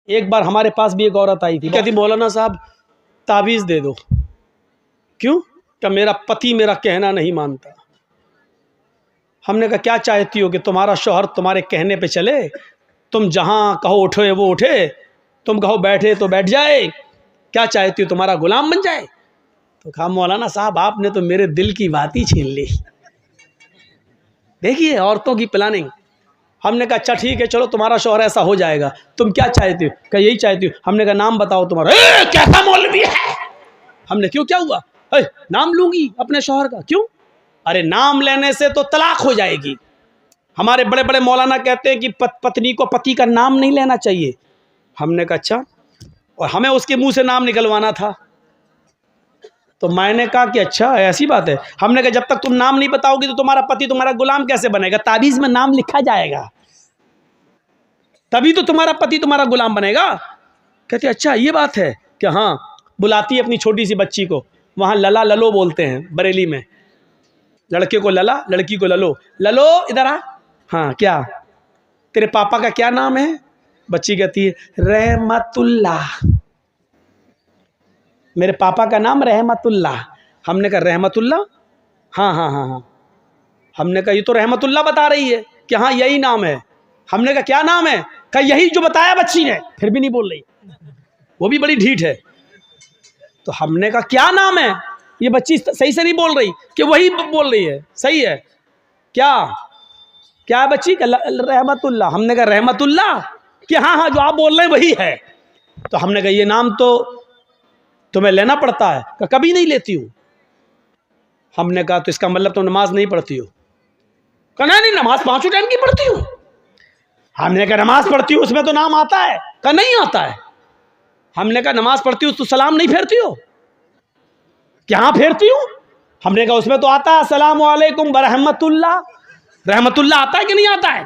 ایک بار ہمارے پاس بھی ایک عورت آئی تھی، کہتی مولانا صاحب تعویذ دے دو. کیوں؟ کہ میرا پتی میرا کہنا نہیں مانتا. ہم نے کہا کیا چاہتی ہو کہ تمہارا شوہر تمہارے کہنے پہ چلے؟ تم جہاں کہو اٹھے وہ اٹھے، تم کہو بیٹھے تو بیٹھ جائے؟ کیا چاہتی ہو تمہارا غلام بن جائے؟ تو کہا مولانا صاحب آپ نے تو میرے دل کی بات ہی چھین لی. دیکھیے عورتوں کی پلاننگ. ہم نے کہا اچھا ٹھیک ہے چلو تمہارا شوہر ایسا ہو جائے گا، تم کیا چاہتی ہو؟ کہ یہی چاہتی ہو. ہم نے کہا نام بتاؤ تمہارا. کیسا مولوی ہے؟ ہم نے کیا ہوا؟ نام لوں گی اپنے شوہر کا. کیوں؟ ارے نام لینے سے تو طلاق ہو جائے گی. ہمارے بڑے بڑے مولانا کہتے ہیں کہ پتنی کو پتی کا نام نہیں لینا چاہیے. ہم نے کہا اچھا، اور ہمیں اس کے منہ سے نام نکلوانا تھا. تو میں نے کہا کہ اچھا ایسی بات ہے. ہم نے کہا جب تک تم نام نہیں بتاؤ گی تو تمہارا پتی تمہارا غلام کیسے بنے گا؟ تعویذ میں نام لکھا جائے گا تبھی تو تمہارا پتی تمہارا غلام بنے گا. کہتے اچھا یہ بات ہے کہ ہاں. بلاتی ہے اپنی چھوٹی سی بچی کو، وہاں للا للو بولتے ہیں بریلی میں. لڑکے کو للا، لڑکی کو للو. للو ادھر آ. ہاں کیا تیرے پاپا کا کیا نام ہے؟ بچی کہتی ہے رحمت اللہ. میرے پاپا کا نام رحمت اللہ. ہم نے کہا رحمت اللہ؟ ہاں ہاں ہاں ہاں. ہم نے کہا یہ تو رحمت اللہ بتا رہی ہے کہ ہاں یہی نام ہے. ہم نے کہا کیا نام ہے؟ کہا یہی جو بتایا بچی نے. پھر بھی نہیں بول رہی، وہ بھی بڑی ڈھیٹ ہے. تو ہم نے کہا کیا نام ہے؟ یہ بچی صحیح سے نہیں بول رہی کہ وہی بول رہی ہے. صحیح ہے کیا ہے بچی؟ رحمت اللہ. ہم نے کہا رحمت اللہ کہ ہاں ہاں جو آپ بول رہے ہیں وہی ہے. تو ہم نے کہا یہ نام تو تمہیں لینا پڑتا ہے. کہ کبھی نہیں لیتی ہوں. ہم نے کہا تو اس کا مطلب تم نماز نہیں پڑھتی ہو؟ کہ نہیں نماز پانچوں ٹائم کی پڑھتی ہوں. ہم نے کہا نماز پڑھتی ہوں اس میں تو نام آتا ہے؟ کہ نہیں آتا ہے. ہم نے کہا نماز پڑھتی ہوں تو سلام نہیں پھیرتی ہو؟ کہاں پھیرتی ہوں. ہم نے کہا اس میں تو آتا ہے السلام علیکم ورحمۃ اللہ. رحمت اللہ آتا ہے کہ نہیں آتا ہے؟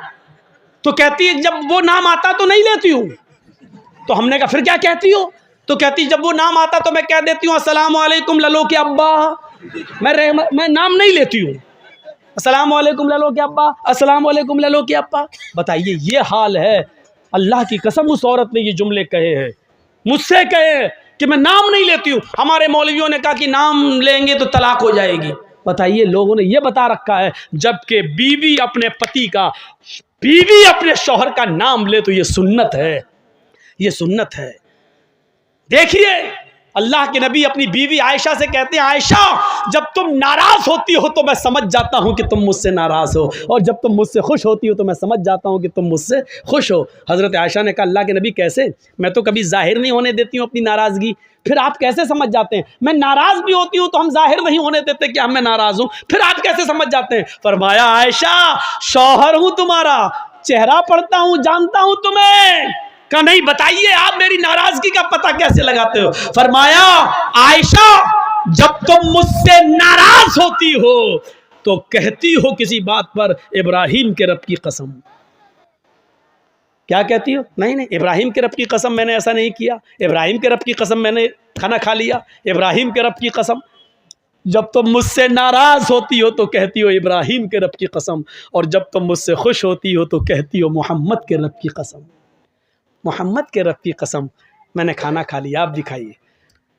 تو کہتی ہے جب وہ نام آتا تو نہیں لیتی ہوں. تو ہم نے کہا پھر کیا کہتی ہو؟ تو کہتی جب وہ نام آتا تو میں کہہ دیتی ہوں السلام علیکم للو کے ابا. میں نام نہیں لیتی ہوں. السلام علیکم للو کے ابا، السلام علیکم للو کے ابا. بتائیے یہ حال ہے. اللہ کی قسم اس عورت نے یہ جملے کہے ہیں، مجھ سے کہے کہ میں نام نہیں لیتی ہوں. ہمارے مولویوں نے کہا کہ نام لیں گے تو طلاق ہو جائے گی. بتائیے لوگوں نے یہ بتا رکھا ہے جبکہ بیوی اپنے پتی کا، بیوی اپنے شوہر کا نام لے تو یہ سنت ہے. یہ سنت ہے. دیکھیے اللہ کے نبی اپنی بیوی عائشہ سے کہتے ہیں عائشہ جب تم ناراض ہوتی ہو تو میں سمجھ جاتا ہوں کہ تم مجھ سے ناراض ہو، اور جب تم مجھ سے خوش ہوتی ہو تو میں سمجھ جاتا ہوں کہ تم مجھ سے خوش ہو. حضرت عائشہ نے کہا اللہ کے نبی کیسے؟ میں تو کبھی ظاہر نہیں ہونے دیتی ہوں اپنی ناراضگی، پھر آپ کیسے سمجھ جاتے ہیں؟ میں ناراض بھی ہوتی ہوں تو ہم ظاہر نہیں ہونے دیتے کہ میں ناراض ہوں، پھر آپ کیسے سمجھ جاتے ہیں؟ فرمایا عائشہ شوہر ہوں تمہارا، چہرہ پڑھتا ہوں، جانتا ہوں تمہیں. کہ نہیں بتائیے آپ میری ناراضگی کا پتہ کیسے لگاتے ہو؟ فرمایا عائشہ جب تم مجھ سے ناراض ہوتی ہو تو کہتی ہو کسی بات پر ابراہیم کے رب کی قسم. کیا کہتی ہو؟ نہیں ابراہیم کے رب کی قسم میں نے ایسا نہیں کیا، ابراہیم کے رب کی قسم میں نے کھانا کھا لیا، ابراہیم کے رب کی قسم. جب تم مجھ سے ناراض ہوتی ہو تو کہتی ہو ابراہیم کے رب کی قسم، اور جب تم مجھ سے خوش ہوتی ہو تو کہتی ہو محمد کے رب کی قسم. محمد کے رب کی قسم میں نے کھانا کھا لیا، آپ دکھائیے.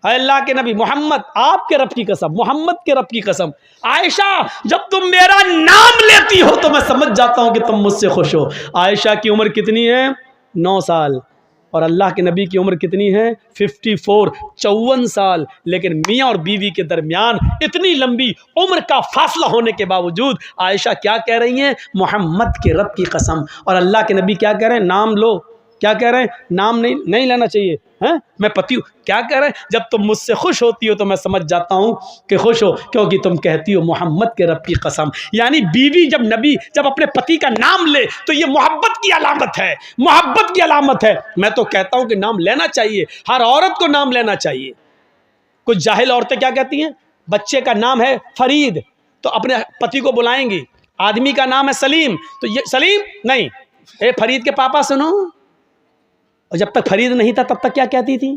اے اللہ کے نبی محمد آپ کے رب کی قسم، محمد کے رب کی قسم. عائشہ جب تم میرا نام لیتی ہو تو میں سمجھ جاتا ہوں کہ تم مجھ سے خوش ہو. عائشہ کی عمر کتنی ہے؟ 9 سال. اور اللہ کے نبی کی عمر کتنی ہے؟ 54، 54 سال. لیکن میاں اور بیوی کے درمیان اتنی لمبی عمر کا فاصلہ ہونے کے باوجود عائشہ کیا کہہ رہی ہیں؟ محمد کے رب کی قسم. اور اللہ کے نبی کیا کہہ رہے ہیں؟ نام لو. کیا کہہ رہے ہیں؟ نام نہیں لینا چاہیے. میں پتی ہوں. کیا کہہ رہے ہیں؟ جب تم مجھ سے خوش ہوتی ہو تو میں سمجھ جاتا ہوں کہ خوش ہو، کیونکہ تم کہتی ہو محمد کے رب کی قسم. یعنی بیوی جب اپنے پتی کا نام لے تو یہ محبت کی علامت ہے، محبت کی علامت ہے. میں تو کہتا ہوں کہ نام لینا چاہیے، ہر عورت کو نام لینا چاہیے. کچھ جاہل عورتیں کیا کہتی ہیں؟ بچے کا نام ہے فرید تو اپنے پتی کو بلائیں گی. آدمی کا نام ہے سلیم تو یہ سلیم نہیں، اے فرید کے پاپا سنو. اور جب تک فرید نہیں تھا تب تک کیا کہتی تھی؟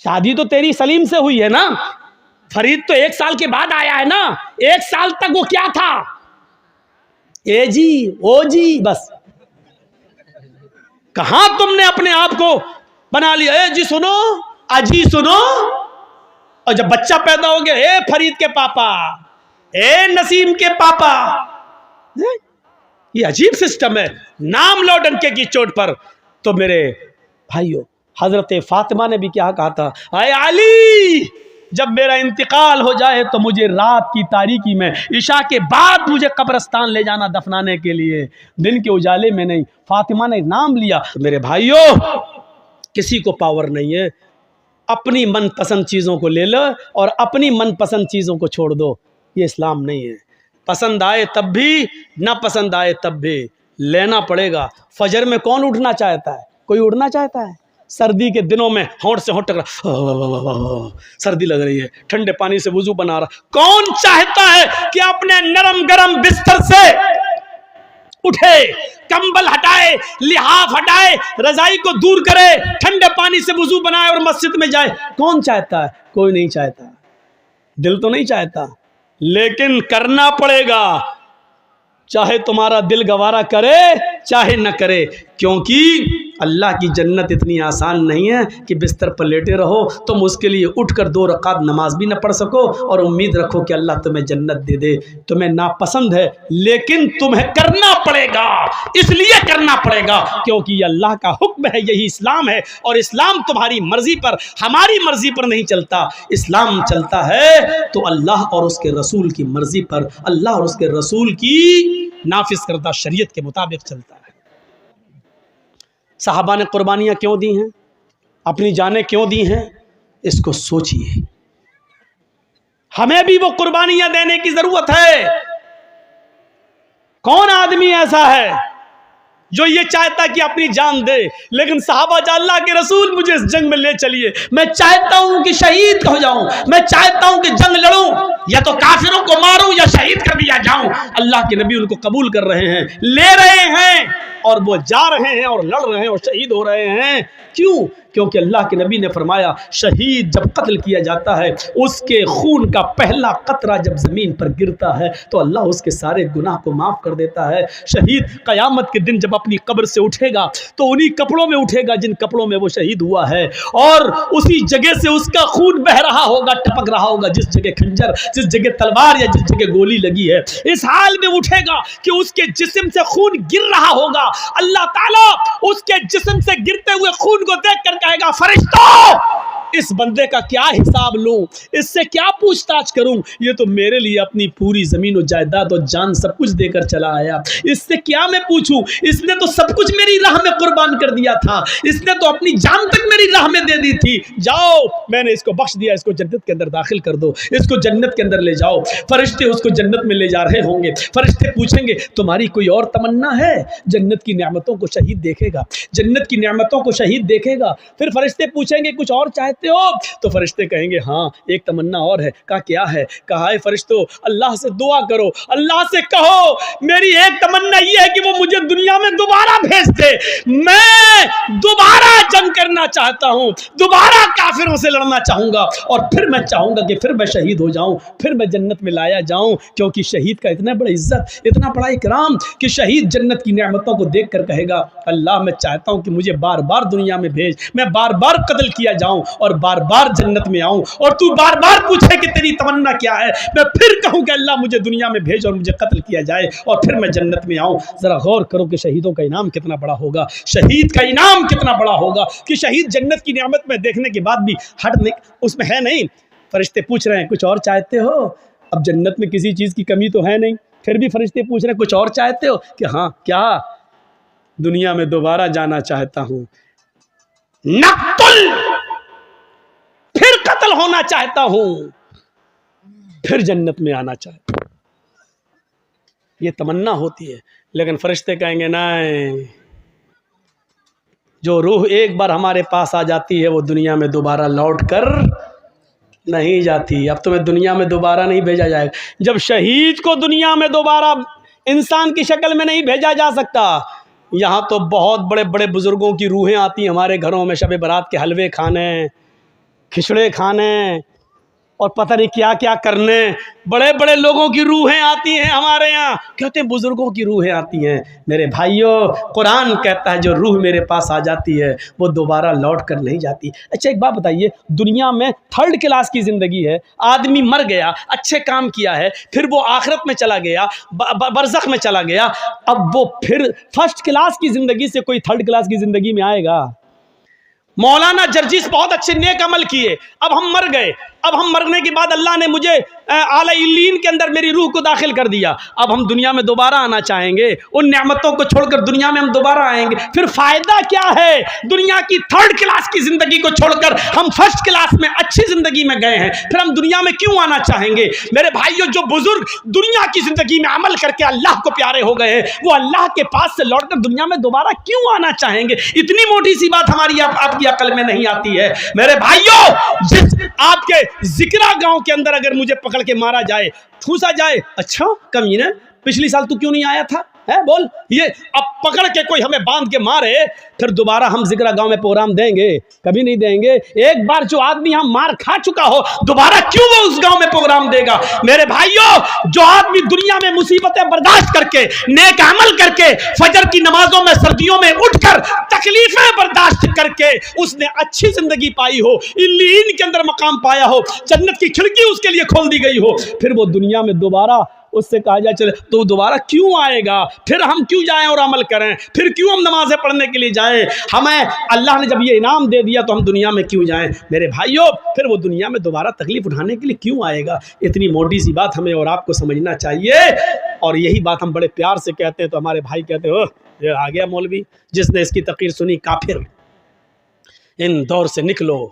شادی تو تیری سلیم سے ہوئی ہے نا، فرید تو 1 سال کے بعد آیا ہے نا. 1 سال تک وہ کیا تھا؟ اے جی او جی بس. کہاں تم نے اپنے آپ کو بنا لیا؟ اے جی سنو، اجی سنو، اور جب بچہ پیدا ہو گیا، اے فرید کے پاپا، اے نسیم کے پاپا. یہ عجیب سسٹم ہے. نام لو ڈنکے کی چوٹ پر. تو میرے بھائیو، حضرت فاطمہ نے بھی کیا کہا تھا؟ اے علی، جب میرا انتقال ہو جائے تو مجھے رات کی تاریکی میں عشاء کے بعد مجھے قبرستان لے جانا دفنانے کے لیے، دن کے اجالے میں نہیں. فاطمہ نے نام لیا. تو میرے بھائیو، کسی کو پاور نہیں ہے. اپنی من پسند چیزوں کو لے لو اور اپنی من پسند چیزوں کو چھوڑ دو. یہ اسلام نہیں ہے. پسند آئے تب بھی، نہ پسند آئے تب بھی لینا پڑے گا. فجر میں کون اٹھنا چاہتا ہے؟ کوئی اٹھنا چاہتا ہے؟ سردی کے دنوں میں ہونٹ سے ہونٹ ٹکرا، سردی لگ رہی ہے، ٹھنڈے پانی سے وضو بنا رہا. کون چاہتا ہے کہ اپنے نرم گرم بستر سے اٹھے، کمبل ہٹائے، لحاف ہٹائے، رضائی کو دور کرے، ٹھنڈے پانی سے وضو بنائے اور مسجد میں جائے؟ کون چاہتا ہے؟ کوئی نہیں چاہتا. دل تو نہیں چاہتا، لیکن کرنا پڑے گا، چاہے تمہارا دل گوارا کرے چاہے نہ کرے. کیونکہ اللہ کی جنت اتنی آسان نہیں ہے کہ بستر پر لیٹے رہو تم اس کے لیے اٹھ کر 2 رکعت نماز بھی نہ پڑھ سکو اور امید رکھو کہ اللہ تمہیں جنت دے دے. تمہیں ناپسند ہے لیکن تمہیں کرنا پڑے گا. اس لیے کرنا پڑے گا کیونکہ یہ اللہ کا حکم ہے، یہی اسلام ہے. اور اسلام تمہاری مرضی پر، ہماری مرضی پر نہیں چلتا. اسلام چلتا ہے تو اللہ اور اس کے رسول کی مرضی پر، اللہ اور اس کے رسول کی نافذ کردہ شریعت کے مطابق چلتا ہے. صحابہ نے قربانیاں کیوں دی ہیں؟ اپنی جانیں کیوں دی ہیں؟ اس کو سوچئے. ہمیں بھی وہ قربانیاں دینے کی ضرورت ہے. کون آدمی ایسا ہے جو یہ چاہتا کہ اپنی جان دے؟ لیکن صحابہ جا اللہ کے رسول مجھے اس جنگ میں لے چلیے، میں چاہتا ہوں کہ شہید ہو جاؤں، میں چاہتا ہوں کہ جنگ لڑوں، یا تو کافروں کو ماروں یا شہید کر دیا جاؤں. اللہ کے نبی ان کو قبول کر رہے ہیں، لے رہے ہیں، اور وہ جا رہے ہیں اور لڑ رہے ہیں اور شہید ہو رہے ہیں. کیوں؟ کیونکہ اللہ کے نبی نے فرمایا شہید جب قتل کیا جاتا ہے، اس کے خون کا پہلا قطرہ جب زمین پر گرتا ہے تو اللہ اس کے سارے گناہ کو معاف کر دیتا ہے. شہید قیامت کے دن جب اپنی قبر سے اٹھے گا تو انہی کپڑوں میں اٹھے گا جن کپڑوں میں وہ شہید ہوا ہے، اور اسی جگہ سے اس کا خون بہ رہا ہوگا، ٹپک رہا ہوگا، جس جگہ خنجر، جس جگہ تلوار یا جس جگہ گولی لگی ہے. اس حال میں اٹھے گا کہ اس کے جسم سے خون گر رہا ہوگا. اللہ تعالیٰ اس کے جسم سے گرتے ہوئے خون کو دیکھ کر کہے گا فرشتوں، اس بندے کا کیا حساب لوں، اس سے کیا پوچھ تاچھ کروں؟ یہ تو میرے لیے اپنی پوری زمین و جائیداد و جان سب کچھ دے کر چلا آیا، اس سے کیا میں پوچھوں؟ اس نے تو سب کچھ میری راہ میں قربان کر دیا تھا، اس نے تو اپنی جان تک میری راہ میں دے دی تھی. جاؤ، میں نے اس کو بخش دیا، اس کو جنت کے اندر داخل کر دو، اس کو جنت کے اندر لے جاؤ. فرشتے اس کو جنت میں لے جا رہے ہوں گے. فرشتے پوچھیں گے تمہاری کوئی اور تمنا ہے؟ جنت کی نعمتوں کو شہید دیکھے گا، جنت کی نعمتوں کو شہید دیکھے گا. پھر فرشتے پوچھیں گے کچھ اور چاہتے ہو؟ تو فرشتے کہیں گے ہاں ایک تمنا اور ہے. کہا کیا ہے؟ کہا اے فرشتوں، اللہ سے دعا کرو، اللہ سے کہو میری ایک تمنا یہ ہے کہ وہ مجھے دنیا میں دوبارہ بھیج دے، میں دوبارہ جنگ کرنا چاہتا ہوں، دوبارہ کافروں سے لڑنا چاہوں گا، اور پھر میں چاہوں گا کہ پھر میں شہید ہو جاؤں، پھر میں جنت میں لایا جاؤں. کیونکہ شہید کا اتنا بڑا عزت، اتنا بڑا اکرام کہ شہید جنت کی نعمتوں کو دیکھ کر کہے گا اللہ میں چاہتا ہوں کہ مجھے بار بار دنیا میں بھیج، میں بار بار قتل کیا جاؤں اور بار بار جنت میں آؤں، اور تو بار بار پوچھے کہ تیری تمنا کیا ہے، میں پھر کہوں کہ اللہ مجھے دنیا میں بھیج اور مجھے قتل کیا جائے اور پھر میں جنت میں آؤں. ذرا غور کرو کہ شہیدوں کا انعام کتنا بڑا ہوگا، شہید کا انعام کتنا بڑا ہوگا کہ شہید جنت کی نعمت میں دیکھنے کے بعد بھی اس میں ہے نہیں. فرشتے پوچھ رہے ہیں کچھ اور چاہتے ہو؟ اب جنت میں کسی چیز کی کمی تو ہے نہیں، پھر بھی فرشتے پوچھ رہے ہیں کچھ اور چاہتے ہو؟ کہ ہاں کیا؟ دنیا میں دوبارہ جانا چاہتا ہوں، نقتل، پھر قتل ہونا چاہتا ہوں، پھر جنت میں آنا چاہتا ہوں. یہ تمنا ہوتی ہے. لیکن فرشتے کہیں گے نہیں، جو روح ایک بار ہمارے پاس آ جاتی ہے وہ دنیا میں دوبارہ لوٹ کر نہیں جاتی. اب تمہیں دنیا میں دوبارہ نہیں بھیجا جائے گا. جب شہید کو دنیا میں دوبارہ انسان کی شکل میں نہیں بھیجا جا سکتا، یہاں تو بہت بڑے بڑے بزرگوں کی روحیں آتی ہیں ہمارے گھروں میں شب برات کے حلوے کھانے، کھچڑے کھانے، اور پتہ نہیں کیا کیا کرنے. بڑے بڑے لوگوں کی روحیں آتی ہیں ہمارے یہاں, کہتے ہیں بزرگوں کی روحیں آتی ہیں. میرے بھائیوں, قرآن کہتا ہے جو روح میرے پاس آ جاتی ہے وہ دوبارہ لوٹ کر نہیں جاتی. اچھا ایک بات بتائیے, دنیا میں 3rd کلاس کی زندگی ہے, آدمی مر گیا, اچھے کام کیا ہے, پھر وہ آخرت میں چلا گیا, برزخ میں چلا گیا, اب وہ پھر 1st کلاس کی زندگی سے کوئی 3rd کلاس کی زندگی میں آئے گا؟ مولانا جرجیس بہت اچھے نیک عمل کیے, اب ہم مر گئے, اب ہم مرنے کے بعد اللہ نے مجھے اعلی علیین کے اندر میری روح کو داخل کر دیا, اب ہم دنیا میں دوبارہ آنا چاہیں گے, ان نعمتوں کو چھوڑ کر دنیا میں ہم دوبارہ آئیں گے, پھر فائدہ کیا ہے؟ دنیا کی 3rd کلاس کی زندگی کو چھوڑ کر ہم 1st کلاس میں اچھی زندگی میں گئے ہیں, پھر ہم دنیا میں کیوں آنا چاہیں گے؟ میرے بھائیوں, جو بزرگ دنیا کی زندگی میں عمل کر کے اللہ کو پیارے ہو گئے ہیں, وہ اللہ کے پاس سے لوٹ کر دنیا میں دوبارہ کیوں آنا چاہیں گے؟ اتنی موٹی سی بات ہماری آپ کی عقل میں نہیں آتی ہے. میرے بھائیوں, جس آپ کے ذکرہ گاؤں کے اندر اگر مجھے پکڑ کے مارا جائے, ٹھوسا جائے, اچھا کمینے پچھلی سال تو کیوں نہیں آیا تھا ہے بول, یہ اب پکڑ کے کوئی ہمیں باندھ کے مارے, پھر دوبارہ ہم ذکرہ گاؤں میں پروگرام دیں گے؟ کبھی نہیں دیں گے. ایک بار جو آدمی ہم مار کھا چکا ہو, دوبارہ کیوں وہ اس گاؤں میں پروگرام دے گا؟ میرے بھائیوں, جو آدمی دنیا میں مصیبتیں برداشت کر کے, نیک عمل کر کے, فجر کی نمازوں میں سردیوں میں اٹھ کر تکلیفیں برداشت کر کے اس نے اچھی زندگی پائی ہو, علیین کے اندر مقام پایا ہو, جنت کی کھڑکی اس کے لیے کھول دی گئی ہو, پھر وہ دنیا میں دوبارہ اس سے کہا جائے چلے تو دوبارہ کیوں آئے گا؟ پھر ہم کیوں جائیں اور عمل کریں؟ پھر کیوں ہم نمازیں پڑھنے کے لیے جائیں؟ ہمیں اللہ نے جب یہ انعام دے دیا تو ہم دنیا میں کیوں جائیں؟ میرے بھائیوں, پھر وہ دنیا میں دوبارہ تکلیف اٹھانے کے لیے کیوں آئے گا؟ اتنی موٹی سی بات ہمیں اور آپ کو سمجھنا چاہیے, اور یہی بات ہم بڑے پیار سے کہتے ہیں تو ہمارے بھائی کہتے ہیں یہ آ گیا مولوی, جس نے اس کی تقریر سنی کافر, ان دور سے نکلو.